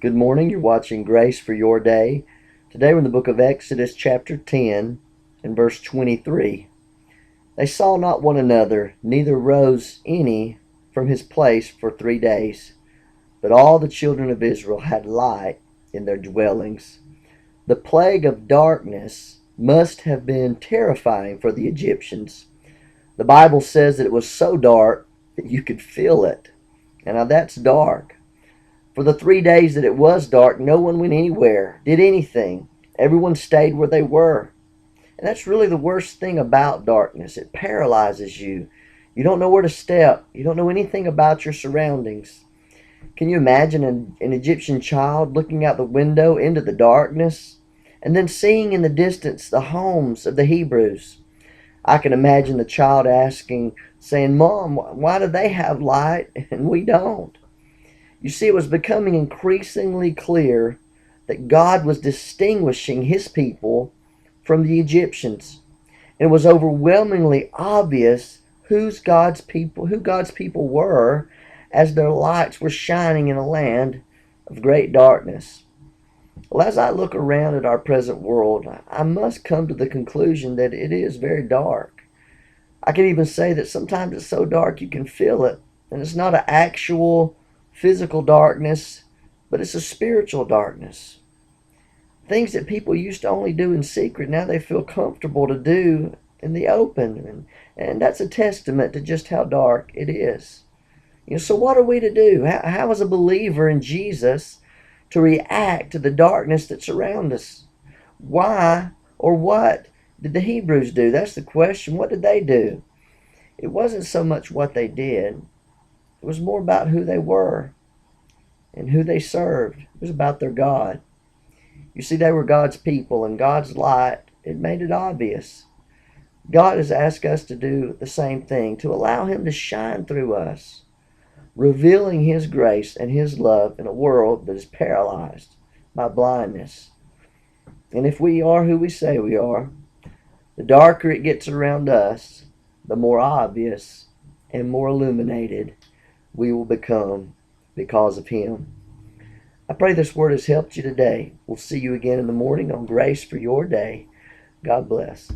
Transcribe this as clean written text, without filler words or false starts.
Good morning. You're watching Grace for Your Day. Today we're in the book of Exodus, chapter 10, and verse 23. They saw not one another, neither rose any from his place for 3 days. But all the children of Israel had light in their dwellings. The plague of darkness must have been terrifying for the Egyptians. The Bible says that it was so dark that you could feel it. And now that's dark. For the 3 days that it was dark, no one went anywhere, did anything. Everyone stayed where they were. And that's really the worst thing about darkness. It paralyzes you. You don't know where to step. You don't know anything about your surroundings. Can you imagine an Egyptian child looking out the window into the darkness and then seeing in the distance the homes of the Hebrews? I can imagine the child saying, "Mom, why do they have light and we don't?" You see, it was becoming increasingly clear that God was distinguishing his people from the Egyptians. It was overwhelmingly obvious who God's people were as their lights were shining in a land of great darkness. Well, as I look around at our present world, I must come to the conclusion that it is very dark. I can even say that sometimes it's so dark you can feel it, and it's not an actual physical darkness, but it's a spiritual darkness. Things that people used to only do in secret, now they feel comfortable to do in the open. And that's a testament to just how dark it is. So what are we to do? How is a believer in Jesus to react to the darkness that surrounds us? Why or what did the Hebrews do? That's the question. What did they do? It wasn't so much what they did. It was more about who they were and who they served. It was about their God. You see, they were God's people, and God's light, it made it obvious. God has asked us to do the same thing, to allow him to shine through us, revealing his grace and his love in a world that is paralyzed by blindness. And if we are who we say we are, the darker it gets around us, the more obvious and more illuminated we will become because of him. I pray this word has helped you today. We'll see you again in the morning on Grace for Your Day. God bless.